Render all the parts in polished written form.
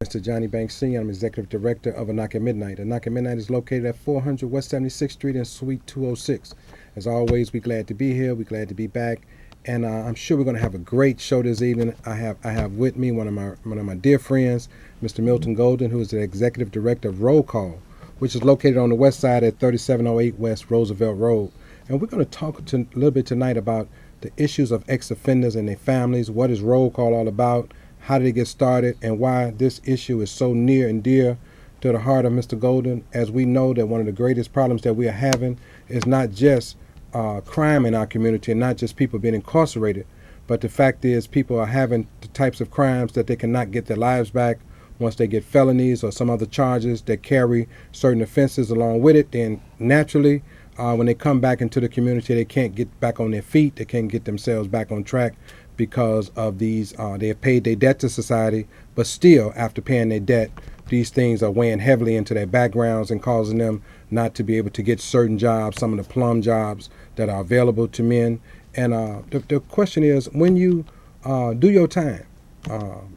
Mr. Johnny Banks Sr. I'm Executive Director of A Knock at Midnight. A Knock at Midnight is located at 400 West 76th Street in Suite 206. As always, we're glad to be here. We're glad to be back. And I'm sure we're going to have a great show this evening. I have with me one of my dear friends, Mr. Milton Golden, who is the Executive Director of Roll Call, which is located on the west side at 3708 West Roosevelt Road. And we're going to talk a little bit tonight about the issues of ex-offenders and their families. What is Roll Call all about? How did it get started? And why this issue is so near and dear to the heart of Mr. Golden, as we know that one of the greatest problems that we are having is not just crime in our community and not just people being incarcerated, but the fact is people are having the types of crimes that they cannot get their lives back once they get felonies or some other charges that carry certain offenses along with it. Then naturally, when they come back into the community, they can't get back on their feet. They can't get themselves back on track because of these, they have paid their debt to society, but still, after paying their debt, these things are weighing heavily into their backgrounds and causing them not to be able to get certain jobs, some of the plum jobs that are available to men. And the question is, when you do your time,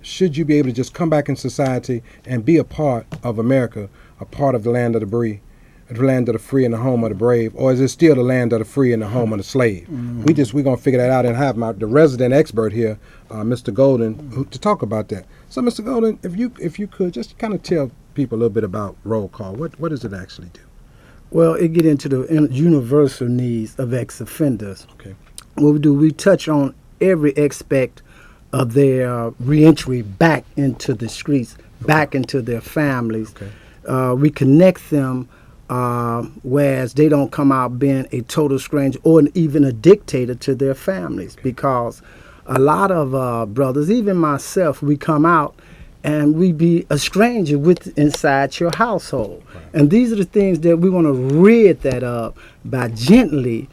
should you be able to just come back in society and be a part of America, a part of the land of the free, the land of the free and the home of the brave, or is it still the land of the free and the home of the slave? Mm-hmm. We're gonna figure that out and have the resident expert here, Mr. Golden, to talk about that. So, Mr. Golden, if you could just kind of tell people a little bit about Roll Call. What does it actually do? Well, it get into the universal needs of ex-offenders. Okay. What we do, we touch on every aspect of their reentry back into the streets, back into their families. Okay. We connect them, whereas they don't come out being a total stranger or even a dictator to their families. Okay. Because a lot of brothers, even myself, we come out and we be a stranger inside your household. Right. And these are the things that we want to rid that up by gently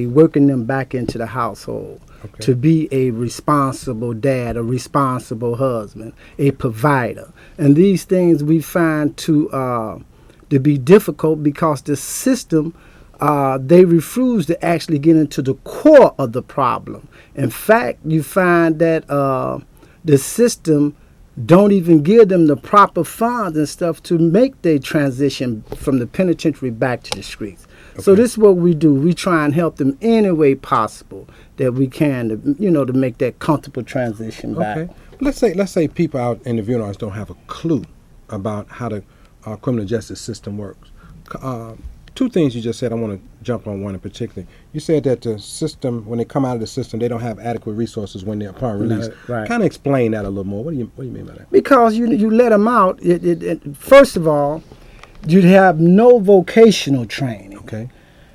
working them back into the household. Okay. To be a responsible dad, a responsible husband, a provider. And these things we find to be difficult because the system, they refuse to actually get into the core of the problem. In fact, you find that the system don't even give them the proper funds and stuff to make their transition from the penitentiary back to the streets. Okay. So this is what we do. We try and help them any way possible that we can to make that comfortable transition back. Okay. Let's say people out in the viewing don't have a clue about how the criminal justice system works. Two things you just said, I want to jump on one in particular. You said that the system, when they come out of the system, they don't have adequate resources when they're upon release. Right. Kind of explain that a little more. What do you mean by that? Because you let them out, first of all, you'd have no vocational training. Okay.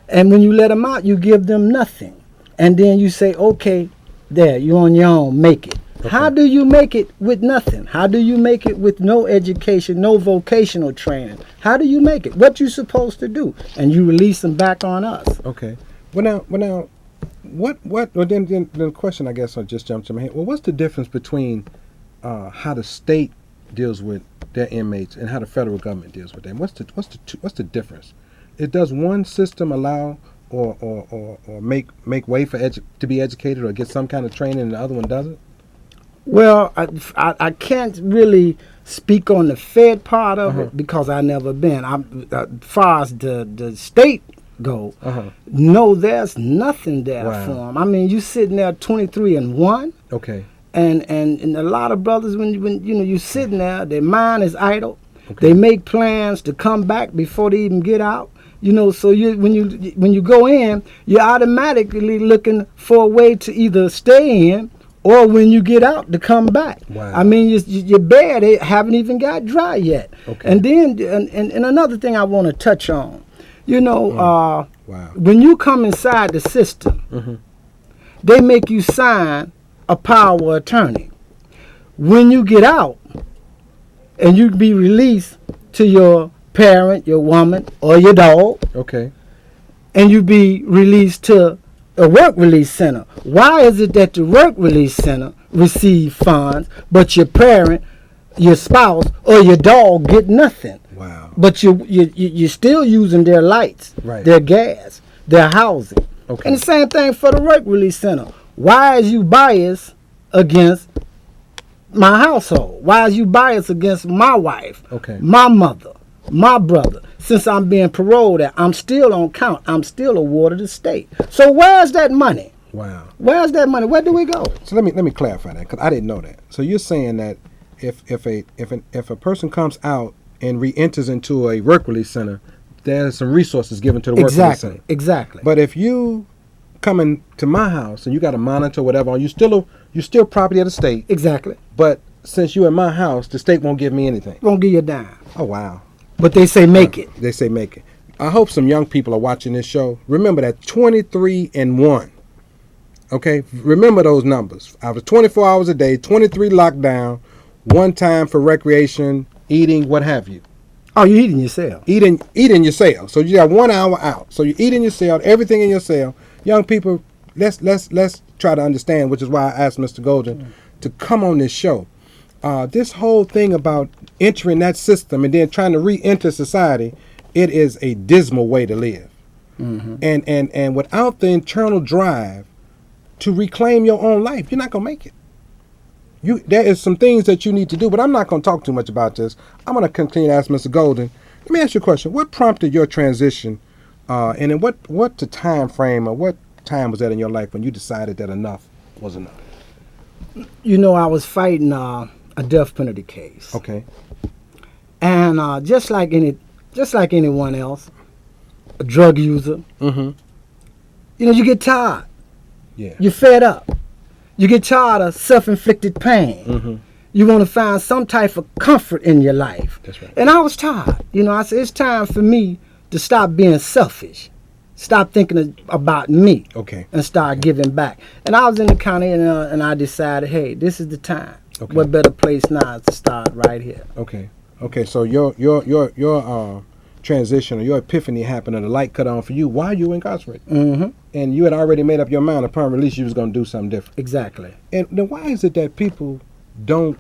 And when you let them out, you give them nothing. And then you say, okay, there, you're on your own, make it. Okay. How do you make it with nothing? How do you make it with no education, no vocational training? How do you make it? What you supposed to do? And you release them back on us. Okay. Well now, then the question I guess I just jumped to my head. Well, what's the difference between how the state deals with their inmates and how the federal government deals with them? What's the difference? Does one system allow or make way for to be educated or get some kind of training and the other one doesn't? Well, I can't really speak on the Fed part of it because I've never been. As far as the state go, no, there's nothing there for them. I mean, you sitting there 23-1. Okay. And a lot of brothers, when you sitting there, their mind is idle. Okay. They make plans to come back before they even get out. So when you go in, you're automatically looking for a way to either stay in or when you get out to come back. Wow. I mean, your bed they haven't even got dry yet. Okay. And then and another thing I want to touch on, Wow. When you come inside the system, they make you sign a power of attorney. When you get out and you be released to your parent, your woman, or your dog, okay, and you be released to a work release center. Why is it that the work release center receive funds, but your parent, your spouse, or your dog get nothing? Wow. But you're still using their lights, right, their gas, their housing. Okay. And the same thing for the work release center. Why is you biased against my household? Why is you biased against my wife, Okay. my mother, my brother? Since I'm being paroled, I'm still on count. I'm still awarded the state. So where's that money? Wow. Where's that money? Where do we go? So let me clarify that, because I didn't know that. So you're saying that if a person comes out and re-enters into a work release center, there's some resources given to the work release center. Exactly. But if you coming to my house and you got a monitor or whatever, you still property of the state. Exactly. But since you're in my house, the state won't give me anything. Won't give you a dime. Oh wow. But they say make it. They say make it. I hope some young people are watching this show. Remember that 23 and 1. Okay? Remember those numbers. I was 24 hours a day, 23 lockdown, 1 time for recreation, eating, what have you. Oh, you eating yourself. Eat in your cell. So you got 1 hour out. So you eat in your cell, everything in your cell. Young people, let's try to understand, which is why I asked Mr. Golden to come on this show. This whole thing about entering that system and then trying to re-enter society, it is a dismal way to live. Mm-hmm. And without the internal drive to reclaim your own life, you're not gonna make it. There is some things that you need to do, but I'm not gonna talk too much about this. I'm gonna continue to ask Mr. Golden. Let me ask you a question. What prompted your transition, and in what the time frame or what time was that in your life when you decided that enough was enough? You know, I was fighting a death penalty case. Okay. And just like anyone else, a drug user, Mm-hmm. you know, you get tired. Yeah. You're fed up. You get tired of self-inflicted pain. Mm-hmm. You want to find some type of comfort in your life. That's right. And I was tired. You know, I said, it's time for me to stop being selfish. Stop thinking about me. Okay. And start giving back. And I was in the county and I decided, hey, this is the time. Okay. What better place now to start right here? Okay. Okay. So your transition or your epiphany happened and the light cut on for you while you were incarcerated. Mm-hmm. And you had already made up your mind upon release you was going to do something different. Exactly. And then why is it that people don't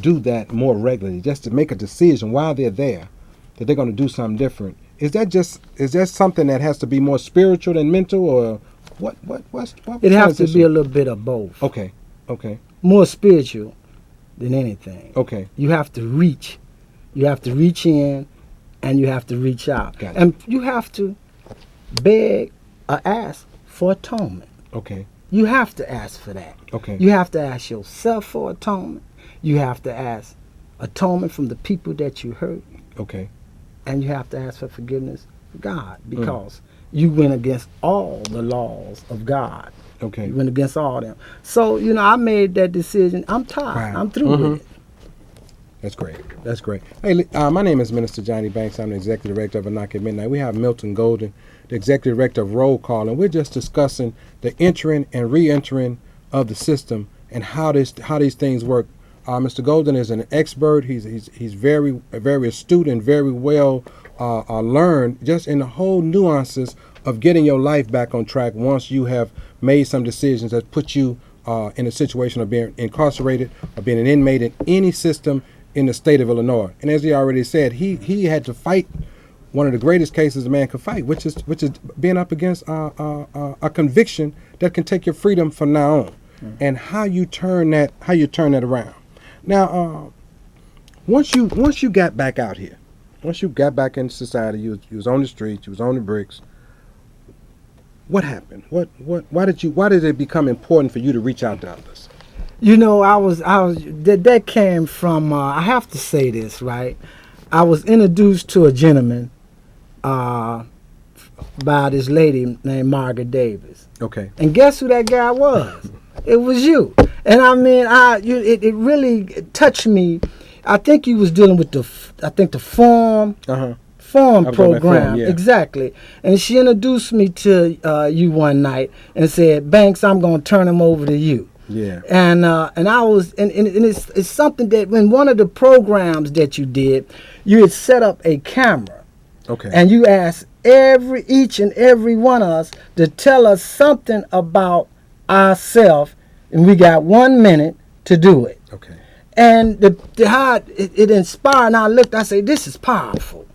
do that more regularly, just to make a decision while they're there that they're going to do something different? Is that something that has to be more spiritual than mental, or what It has to be a little bit of both. Okay. Okay. More spiritual than anything. Okay. You have to reach. You have to reach in and you have to reach out. Got it. And you have to beg or ask for atonement. Okay. You have to ask for that. Okay. You have to ask yourself for atonement. You have to ask atonement from the people that you hurt. Okay. And you have to ask for forgiveness of God, because you went against all the laws of God. Okay. You went against all them. So, you know, I made that decision. I'm tired. Wow. I'm through with it. That's great. That's great. Hey, my name is Minister Johnny Banks. I'm the Executive Director of AKAM at Midnight. We have Milton Golden, the Executive Director of Roll Call, and we're just discussing the entering and re-entering of the system and how these things work. Mr. Golden is an expert. He's very astute and very well learned just in the whole nuances of getting your life back on track once you have made some decisions that put you in a situation of being incarcerated or being an inmate in any system in the state of Illinois. And as he already said, he had to fight one of the greatest cases a man could fight, which is being up against a conviction that can take your freedom from now on, and how you turn that around. Now, once you got back out here, once you got back into society, you was on the streets, you was on the bricks. What happened? Why did it become important for you to reach out to others? You know, that came from, I have to say this, right? I was introduced to a gentleman by this lady named Margaret Davis. Okay. And guess who that guy was? It was you. And I mean, it really touched me. I think you was dealing with the farm program. Yeah. Exactly. And she introduced me to you one night and said, Banks, I'm going to turn him over to you. Yeah. And I was, and it's something that when one of the programs that you did, you had set up a camera. Okay. And you asked each and every one of us to tell us something about ourselves, and we got 1 minute to do it. Okay. And how it inspired, and I looked, I said, this is powerful.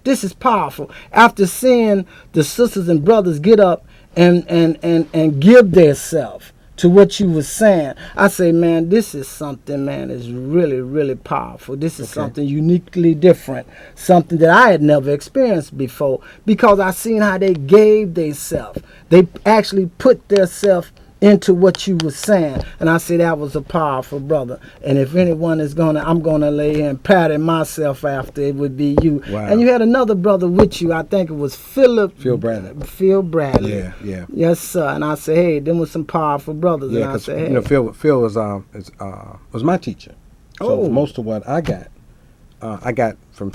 This is powerful. After seeing the sisters and brothers get up and give their self to what you were saying, I say, man, this is something, man, is really, really powerful. This is something uniquely different, something that I had never experienced before, because I seen how they gave themselves. They actually put themselves into what you were saying, and I say that was a powerful brother. And if anyone is I'm gonna lay here and patting myself after, it would be you. Wow. And you had another brother with you. I think it was Phil Bradley. Phil Bradley. Yeah. Yes, sir. And I say, hey, them was some powerful brothers. Yeah, and I say, hey, you know, Phil was my teacher. So most of what I got from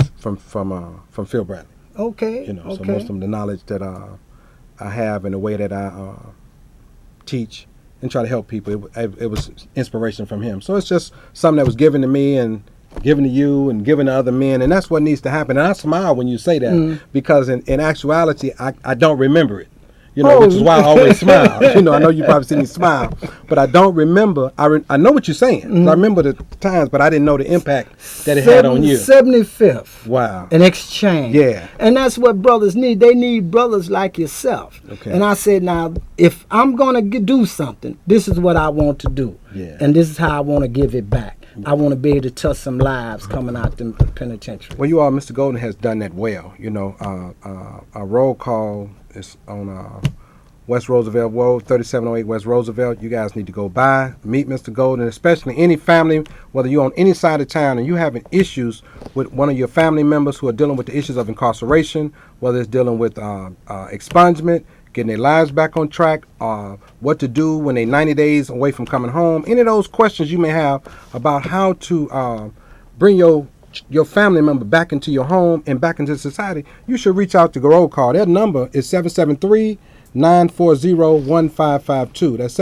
Phil Bradley. Okay. You know, so most of the knowledge that I have and the way that I teach and try to help people, it was inspiration from him. So it's just something that was given to me and given to you and given to other men, and that's what needs to happen. And I smile when you say that, because in actuality, I don't remember it. You know, which is why I always smile. You know, I know you probably see me smile, but I don't remember. I know what you're saying. I remember the times, but I didn't know the impact that it had on you. 75th. Wow. An exchange. Yeah. And that's what brothers need. They need brothers like yourself. Okay. And I said, now, if I'm going to do something, this is what I want to do. Yeah. And this is how I want to give it back. I want to be able to touch some lives coming out the penitentiary. Well, Mr. Golden has done that well. You know, our roll call is on West Roosevelt Road, 3708 West Roosevelt. You guys need to go by, meet Mr. Golden, especially any family, whether you're on any side of town and you're having issues with one of your family members who are dealing with the issues of incarceration, whether it's dealing with expungement, getting their lives back on track, what to do when they're 90 days away from coming home. Any of those questions you may have about how to bring your family member back into your home and back into society, you should reach out to Roll Call. Their number is 773-940-1552. That's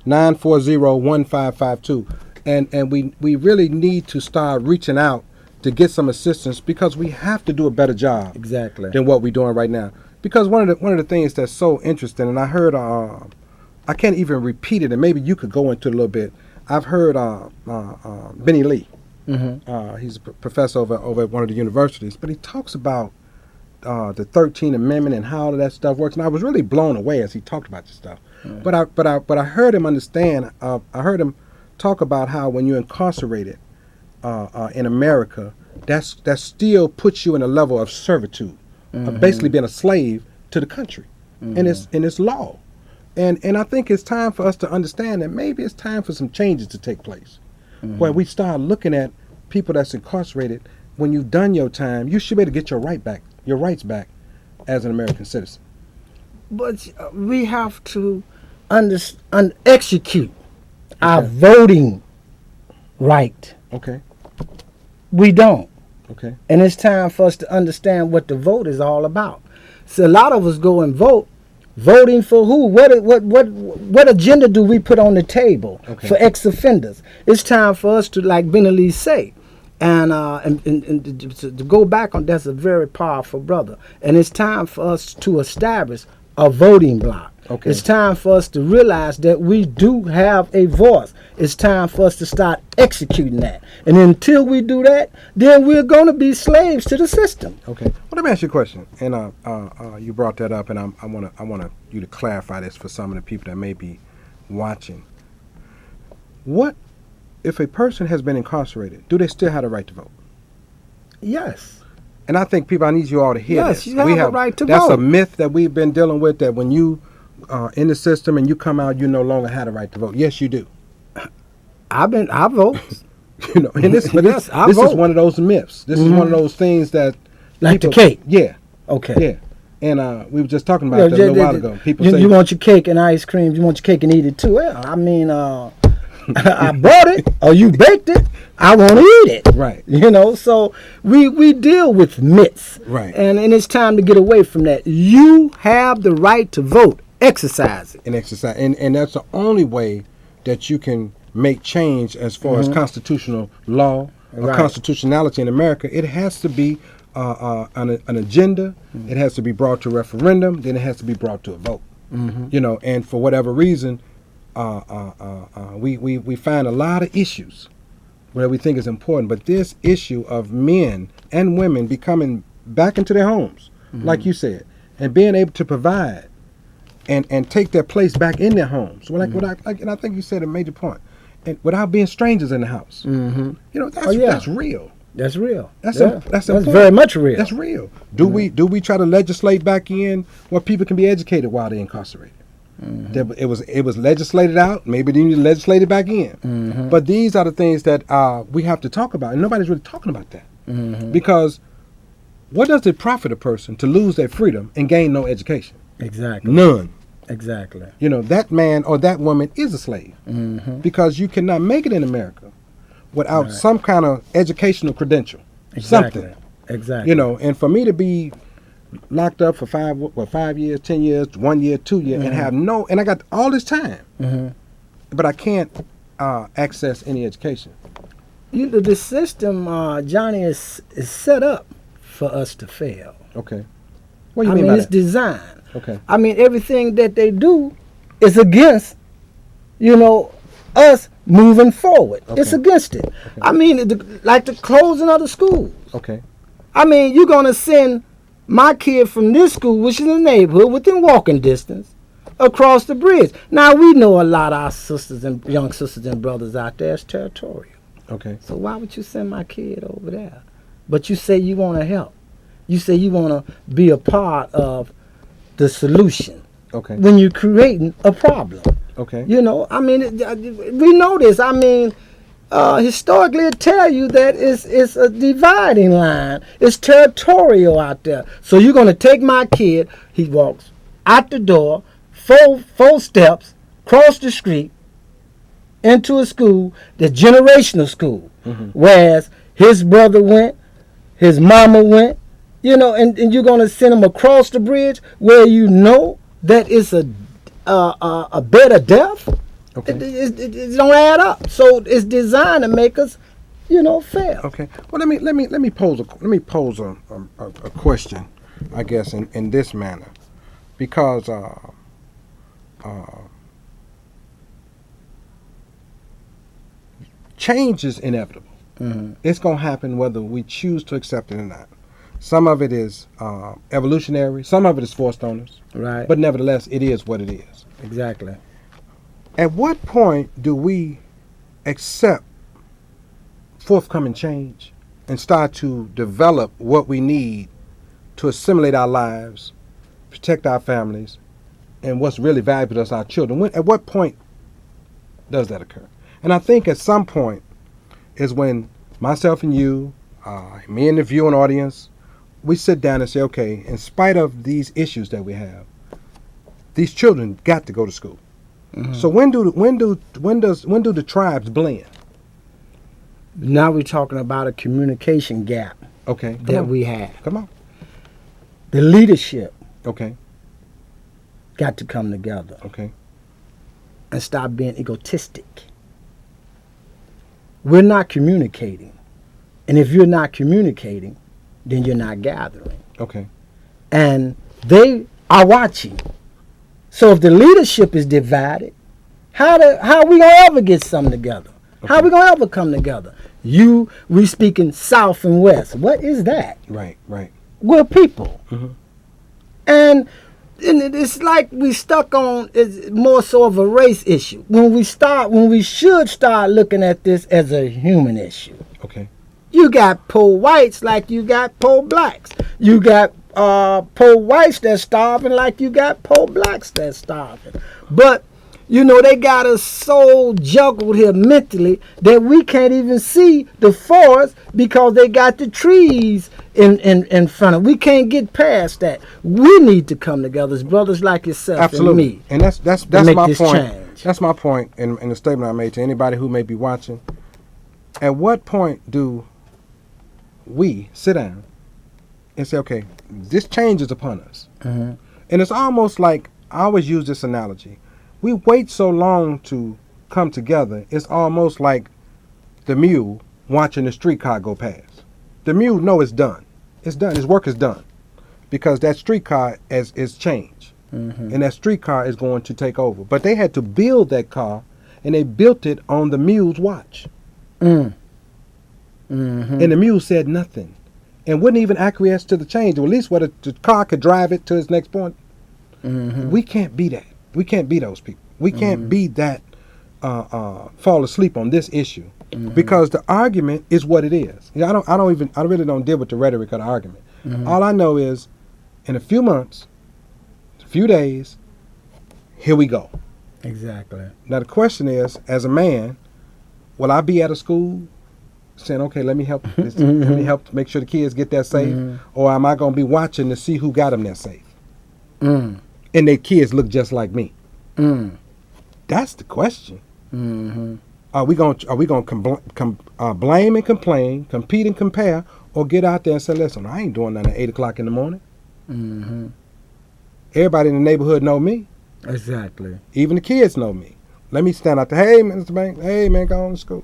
773-940-1552. And we really need to start reaching out to get some assistance, because we have to do a better job than what we're doing right now. Because one of the things that's so interesting, and I heard, I can't even repeat it, and maybe you could go into it a little bit. I've heard Benny Lee. He's a professor over at one of the universities, but he talks about the 13th Amendment and how all of that stuff works, and I was really blown away as he talked about this stuff. But I heard him understand. I heard him talk about how when you're incarcerated in America, that still puts you in a level of servitude, of basically being a slave to the country, and it's law. And I think it's time for us to understand that maybe it's time for some changes to take place, where we start looking at people that's incarcerated. When you've done your time, you should be able to get your rights back as an American citizen. But we have to execute our voting right. Okay. We don't. Okay. And it's time for us to understand what the vote is all about. So a lot of us go and vote. Voting for who? What agenda do we put on the table for ex-offenders? It's time for us to, like Benny Lee say, and to go back on. That's a very powerful brother. And it's time for us to establish a voting block. Okay. It's time for us to realize that we do have a voice. It's time for us to start executing that. And until we do that, then we're going to be slaves to the system. Okay. Well, let me ask you a question. And you brought that up, and I want you to clarify this for some of the people that may be watching. What if a person has been incarcerated? Do they still have the right to vote? Yes. And I think I need you all to hear this. Yes, you have a right to vote. That's a myth that we've been dealing with, that when you in the system and you come out, you no longer have the right to vote. Yes, you do. I vote. You know, and this is one of those myths. This is one of those things that like people, the cake. Yeah. Okay. Yeah. And we were just talking about that a little while ago. People say, you want your cake and ice cream. You want your cake and eat it too. Well, I mean, I bought it or you baked it. I want to eat it. Right. You know, so we deal with myths. Right. And it's time to get away from that. You have the right to vote. Exercise it. And exercise. And that's the only way that you can make change as far as constitutional law or constitutionality in America. It has to be an agenda. It has to be brought to referendum. Then it has to be brought to a vote. You know, and for whatever reason, we find a lot of issues where we think is important, but this issue of men and women becoming back into their homes, like you said, and being able to provide and take their place back in their homes. Well, and I think you said a major point, and without being strangers in the house. Mm-hmm. You know, that's real. That's real. That's that's important. very much real. That's real. Do we try to legislate back in where people can be educated while they're incarcerated? Mm-hmm. It was legislated out. Maybe they need to legislate it back in. Mm-hmm. But these are the things that we have to talk about, and nobody's really talking about that. Mm-hmm. Because what does it profit a person to lose their freedom and gain no education? Exactly. None. Exactly. You know, that man or that woman is a slave. Mm-hmm. Because you cannot make it in America without some kind of educational credential. Exactly. Something. Exactly. You know, and for me to be locked up for 5 years, 10 years, 1 year, 2 years, and have and I got all this time, but I can't access any education. You know, the system, Johnny, is set up for us to fail. Okay. What do you mean by it's that? designed. Okay. I mean, everything that they do is against, us moving forward. Okay. It's against it. Okay. I mean, like the closing of the schools. Okay. I mean, you're going to send my kid from this school, which is in the neighborhood, within walking distance, across the bridge. Now, we know a lot of our young sisters and brothers out there is territorial. Okay. So why would you send my kid over there? But you say you want to help. You say you want to be a part of the solution. Okay. When you're creating a problem. Okay. You know, I mean, we know this. I mean, historically it tell you that it's a dividing line. It's territorial out there. So you're going to take my kid, he walks out the door, four steps, cross the street, into a school, the generational school, whereas his brother went, his mama went, and you're going to send him across the bridge where you know that it's a bed of death. Okay. It don't add up. So it's designed to make us, fail. Okay. Well, let me pose a question, I guess, in this manner, because change is inevitable. Mm-hmm. It's going to happen whether we choose to accept it or not. Some of it is evolutionary. Some of it is forced on us. Right. But nevertheless, it is what it is. Exactly. At what point do we accept forthcoming change and start to develop what we need to assimilate our lives, protect our families, and what's really valuable to us, our children? At what point does that occur? And I think at some point is when myself and you, me and the viewing audience, we sit down and say, okay, in spite of these issues that we have, these children got to go to school. Mm-hmm. So when do the tribes blend? Now we're talking about a communication gap. Okay. That we have. Come on. The leadership. Okay. Got to come together. Okay. And stop being egotistic. We're not communicating. And if you're not communicating, then you're not gathering. Okay. And they are watching. So if the leadership is divided, how are we going to ever get something together? Okay. How are we going to ever come together? We speaking South and West. What is that? Right. We're people. Mm-hmm. And it's like we stuck on, it's more so of a race issue. When we should start looking at this as a human issue. Okay. You got poor whites like you got poor blacks. You got poor whites that's starving like you got poor blacks that's starving. But, they got us so juggled here mentally that we can't even see the forest because they got the trees in front of us. We can't get past that. We need to come together as brothers like yourself. Absolutely. And me. And that's my point. Change. That's my point in the statement I made to anybody who may be watching. At what point do we sit down and say, okay, this change is upon us? Mm-hmm. And it's almost like, I always use this analogy. We wait so long to come together, it's almost like the mule watching the streetcar go past. The mule know it's done. It's done. His work is done. Because that streetcar is change. Mm-hmm. And that streetcar is going to take over. But they had to build that car, and they built it on the mule's watch. Mm. Mm-hmm. And the mule said nothing and wouldn't even acquiesce to the change, or at least whether the car could drive it to its next point. We can't be that. We can't be those people. We can't be that fall asleep on this issue because the argument is what it is. I really don't deal with the rhetoric of the argument. All I know is in a few months, a few days, here we go. Exactly. Now the question is, as a man, will I be at a school saying, okay, let me help let me help make sure the kids get there safe, or am I going to be watching to see who got them there safe? And their kids look just like me. That's the question. Are we going to blame and complain, compete and compare, or get out there and say, listen, I ain't doing nothing at 8 o'clock in the morning. Everybody in the neighborhood know me. Exactly. Even the kids know me. Let me stand out there. Hey, Mr. Bank. Hey, man, go on to school.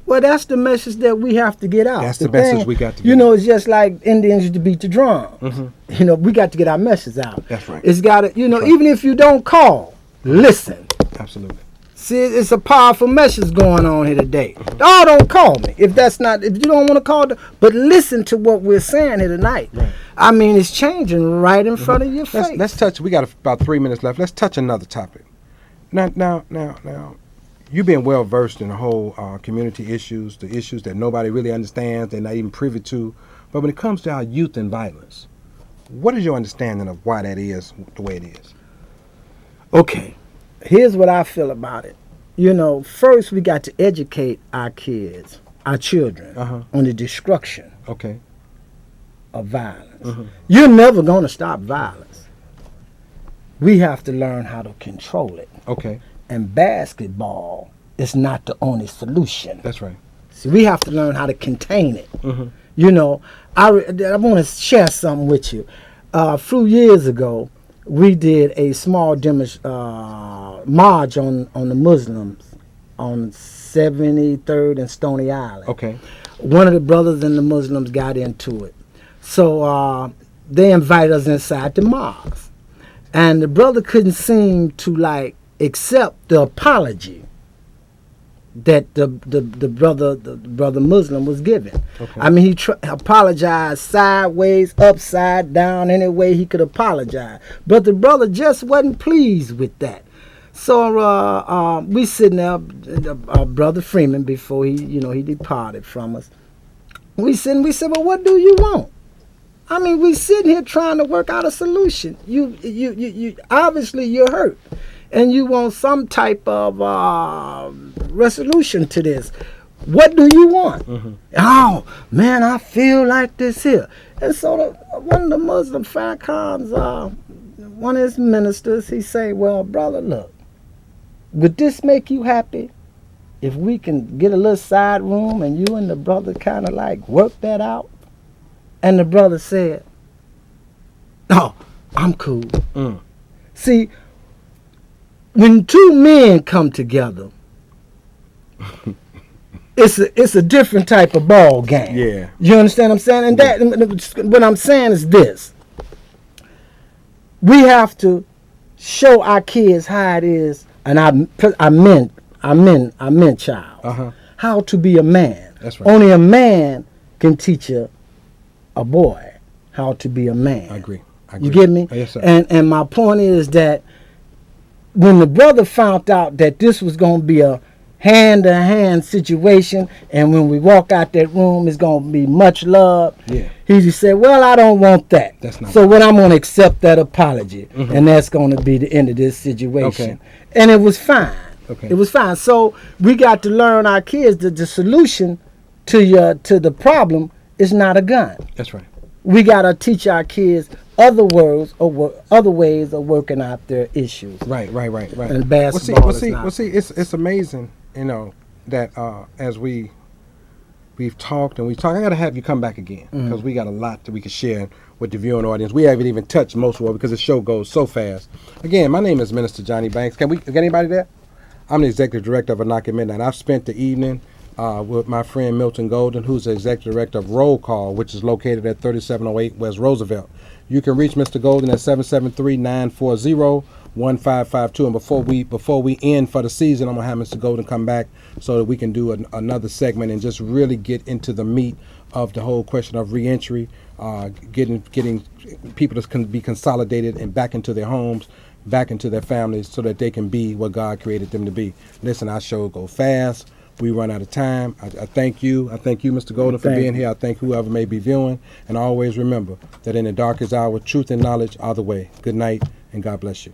Well, that's the message that we have to get out. That's the message we got to get out. It's just like Indians used to beat the drum. We got to get our message out. That's right. It's got to, even if you don't call, listen. Absolutely. See, it's a powerful message going on here today. Oh, don't call me if you don't want to call, but listen to what we're saying here tonight. Right. I mean, it's changing right in front of your face. Let's touch. We got about 3 minutes left. Let's touch another topic. Now, you've been well versed in the whole community issues, the issues that nobody really understands, they're not even privy to. But when it comes to our youth and violence, what is your understanding of why that is the way it is? Okay. Here's what I feel about it. First we got to educate our kids, our children, on the destruction of violence. You're never going to stop violence. We have to learn how to control it. Okay. And basketball is not the only solution. That's right. See, we have to learn how to contain it. I want to share something with you. A few years ago, we did a small march on the Muslims on 73rd and Stony Island. Okay. One of the brothers and the Muslims got into it. So they invited us inside the mosque. And the brother couldn't seem to accept the apology that the brother Muslim was giving. Okay. I mean, he apologized sideways, upside down, any way he could apologize. But the brother just wasn't pleased with that. So we sitting there, Brother Freeman, before he departed from us. We said, well, what do you want? I mean, we sitting here trying to work out a solution. You obviously you're hurt. And you want some type of resolution to this. What do you want? Oh, man, I feel like this here. And so one of the Muslim AKAMs, one of his ministers, he say, well, brother, look, would this make you happy if we can get a little side room and you and the brother kind of work that out? And the brother said, no, I'm cool. See, when two men come together, it's a different type of ball game. Yeah. You understand what I'm saying? And that what I'm saying is this. We have to show our kids how it is, and I meant child, how to be a man. That's right. Only a man can teach a boy how to be a man. I agree. You get me? Yes, sir. And my point is that when the brother found out that this was going to be a hand-to-hand situation, and when we walk out that room, it's going to be much love, he just said, well, I don't want that. That's not so what I'm going to accept that apology, and that's going to be the end of this situation. Okay. And it was fine. Okay. It was fine. So we got to learn our kids that the solution to the problem is not a gun. That's right. We got to teach our kids other ways of working out their issues. Right. And basketball it's amazing, that as we've talked and I got to have you come back again because we got a lot that we can share with the viewing audience. We haven't even touched most of it because the show goes so fast. Again, my name is Minister Johnny Banks. Can we get anybody there? I'm the executive director of AKAM Midnight. I've spent the evening with my friend Milton Golden, who's the executive director of Roll Call, which is located at 3708 West Roosevelt. You can reach Mr. Golden at 773-940-1552. And before we end for the season, I'm gonna have Mr. Golden come back so that we can do another segment and just really get into the meat of the whole question of reentry, getting people to be consolidated and back into their homes, back into their families, so that they can be what God created them to be. Listen, our show go fast. We run out of time. I thank you. I thank you, Mr. Golden, for being here. I thank whoever may be viewing. And always remember that in the darkest hour, truth and knowledge are the way. Good night, and God bless you.